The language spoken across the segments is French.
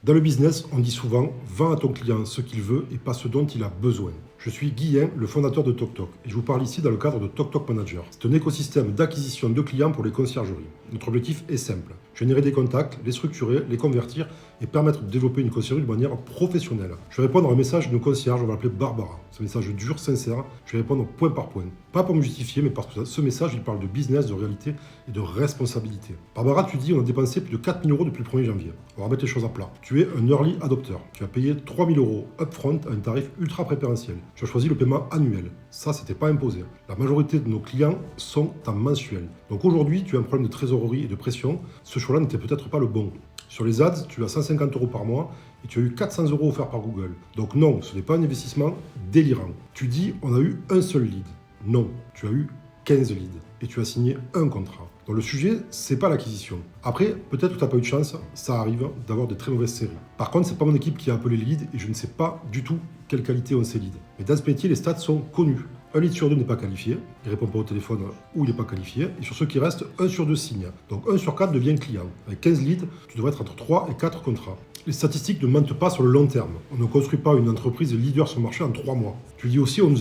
Dans le business, on dit souvent « Vends à ton client ce qu'il veut et pas ce dont il a besoin ». Je suis Guillain, le fondateur de TokTok, et je vous parle ici dans le cadre de TokTok Manager. C'est un écosystème d'acquisition de clients pour les conciergeries. Notre objectif est simple, générer des contacts, les structurer, les convertir et permettre de développer une conciergerie de manière professionnelle. Je vais répondre à un message d'une concierge, on va l'appeler Barbara. C'est un message dur, sincère, je vais répondre point par point. Pas pour me justifier, mais parce que ce message, il parle de business, de réalité et de responsabilité. Barbara, tu dis, on a dépensé plus de 4 000 € depuis le 1er janvier. On va remettre les choses à plat. Tu es un early adopter. Tu as payé 3 000 € upfront à un tarif ultra préférentiel. Tu as choisi le paiement annuel. Ça, c'était pas imposé. La majorité de nos clients sont en mensuel. Donc aujourd'hui, tu as un problème de trésorerie et de pression. Ce choix-là n'était peut-être pas le bon. Sur les ads, tu as 150 € par mois et tu as eu 400 € offerts par Google. Donc non, ce n'est pas un investissement délirant. Tu dis, on a eu un seul lead. Non, tu as eu 15 leads et tu as signé un contrat. Donc le sujet, c'est pas l'acquisition. Après, peut-être que tu n'as pas eu de chance, ça arrive d'avoir des très mauvaises séries. Par contre, c'est pas mon équipe qui a appelé les leads et je ne sais pas du tout quelle qualité ont ces leads. Mais dans ce métier, les stats sont connus. Un lead sur deux n'est pas qualifié, il répond pas au téléphone ou il n'est pas qualifié, et sur ceux qui restent, 1 sur 2 signe. Donc 1 sur 4 devient client. Avec 15 leads, tu devrais être entre 3 et 4 contrats. Les statistiques ne mentent pas sur le long terme. On ne construit pas une entreprise leader sur le marché en 3 mois. Tu dis aussi, on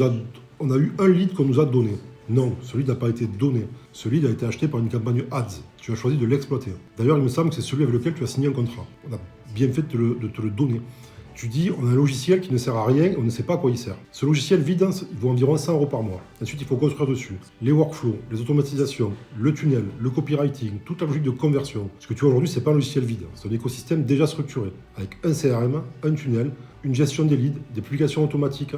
a eu un lead qu'on nous a donné. Non, ce lead n'a pas été donné. Ce lead a été acheté par une campagne ads. Tu as choisi de l'exploiter. D'ailleurs, il me semble que c'est celui avec lequel tu as signé un contrat. On a bien fait de te le donner. Tu dis, on a un logiciel qui ne sert à rien, on ne sait pas à quoi il sert. Ce logiciel vide, il vaut environ 100 € par mois. Ensuite, il faut construire dessus les workflows, les automatisations, le tunnel, le copywriting, toute la logique de conversion. Ce que tu as aujourd'hui, ce n'est pas un logiciel vide, c'est un écosystème déjà structuré, avec un CRM, un tunnel, une gestion des leads, des publications automatiques,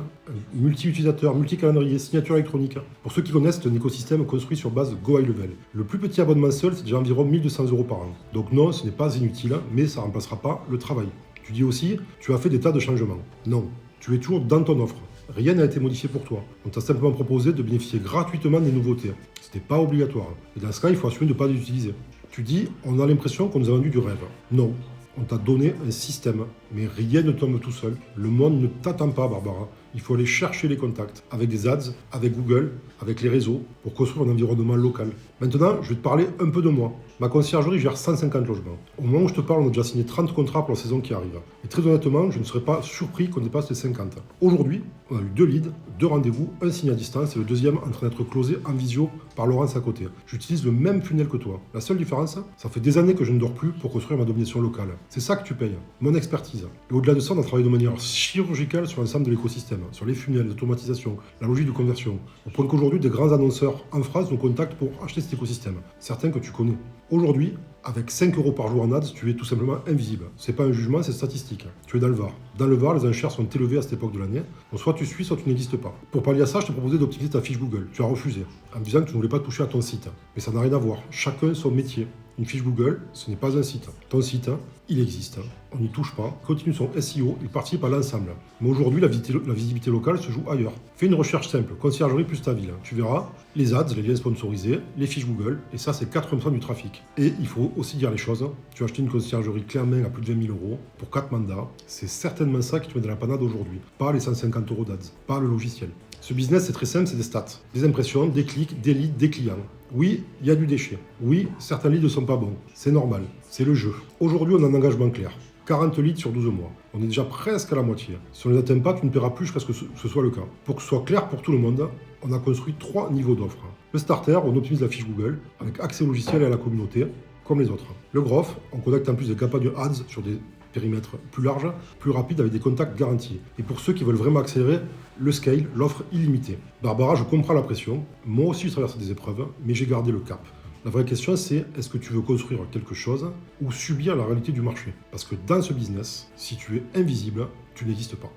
multi-utilisateurs, multi-calendrier, signature électronique. Pour ceux qui connaissent, c'est un écosystème construit sur base Go High Level. Le plus petit abonnement seul, c'est déjà environ 1 200 € par an. Donc non, ce n'est pas inutile, mais ça ne remplacera pas le travail. Tu dis aussi, tu as fait des tas de changements. Non, tu es toujours dans ton offre. Rien n'a été modifié pour toi. On t'a simplement proposé de bénéficier gratuitement des nouveautés. Ce n'était pas obligatoire. Et dans ce cas, il faut assumer de ne pas les utiliser. Tu dis, on a l'impression qu'on nous a vendu du rêve. Non, on t'a donné un système, mais rien ne tombe tout seul. Le monde ne t'attend pas, Barbara. Il faut aller chercher les contacts avec des ads, avec Google, avec les réseaux, pour construire un environnement local. Maintenant, je vais te parler un peu de moi. Ma conciergerie gère 150 logements. Au moment où je te parle, on a déjà signé 30 contrats pour la saison qui arrive. Et très honnêtement, je ne serais pas surpris qu'on dépasse les 50. Aujourd'hui, on a eu 2 leads, 2 rendez-vous, un signe à distance et le deuxième en train d'être closé en visio par Laurence à côté. J'utilise le même funnel que toi. La seule différence, ça fait des années que je ne dors plus pour construire ma domination locale. C'est ça que tu payes, mon expertise. Et au-delà de ça, on a travaillé de manière chirurgicale sur l'ensemble de l'écosystème, sur les funnels, l'automatisation, la logique de conversion. Au point qu'aujourd'hui, des grands annonceurs en France nous contactent pour acheter cet écosystème. Certains que tu connais. Aujourd'hui, avec 5 € par jour en ads, tu es tout simplement invisible. C'est pas un jugement, c'est statistique. Tu es dans le Var. Dans le Var, les enchères sont élevées à cette époque de l'année. Donc soit tu suis, soit tu n'existes pas. Pour pallier à ça, je t'ai proposé d'optimiser ta fiche Google. Tu as refusé, en me disant que tu ne voulais pas toucher à ton site. Mais ça n'a rien à voir. Chacun son métier. Une fiche Google, ce n'est pas un site. Ton site, il existe. On n'y touche pas. Il continue son SEO, il participe à l'ensemble. Mais aujourd'hui, la visibilité locale se joue ailleurs. Fais une recherche simple, conciergerie plus ta ville. Tu verras les ads, les liens sponsorisés, les fiches Google, et ça, c'est 80% du trafic. Et il faut aussi dire les choses. Tu as acheté une conciergerie clé en main à plus de 20 000 € pour 4 mandats. C'est certainement ça qui te met dans la panade aujourd'hui. Pas les 150 € d'ads, pas le logiciel. Ce business, c'est très simple, c'est des stats. Des impressions, des clics, des leads, des clients. Oui, il y a du déchet. Oui, certains leads ne sont pas bons. C'est normal. C'est le jeu. Aujourd'hui, on a un engagement clair. 40 leads sur 12 mois. On est déjà presque à la moitié. Si on ne les atteint pas, tu ne paieras plus jusqu'à ce que ce soit le cas. Pour que ce soit clair pour tout le monde, on a construit 3 niveaux d'offres. Le starter, on optimise la fiche Google avec accès au logiciel et à la communauté, comme les autres. Le growth, on connecte en plus des campagnes ads sur des périmètres plus larges, plus rapides, avec des contacts garantis. Et pour ceux qui veulent vraiment accélérer, le scale, l'offre illimitée. Barbara, je comprends la pression. Moi aussi, je traverse des épreuves, mais j'ai gardé le cap. La vraie question, c'est est-ce que tu veux construire quelque chose ou subir la réalité du marché? Parce que dans ce business, si tu es invisible, tu n'existes pas.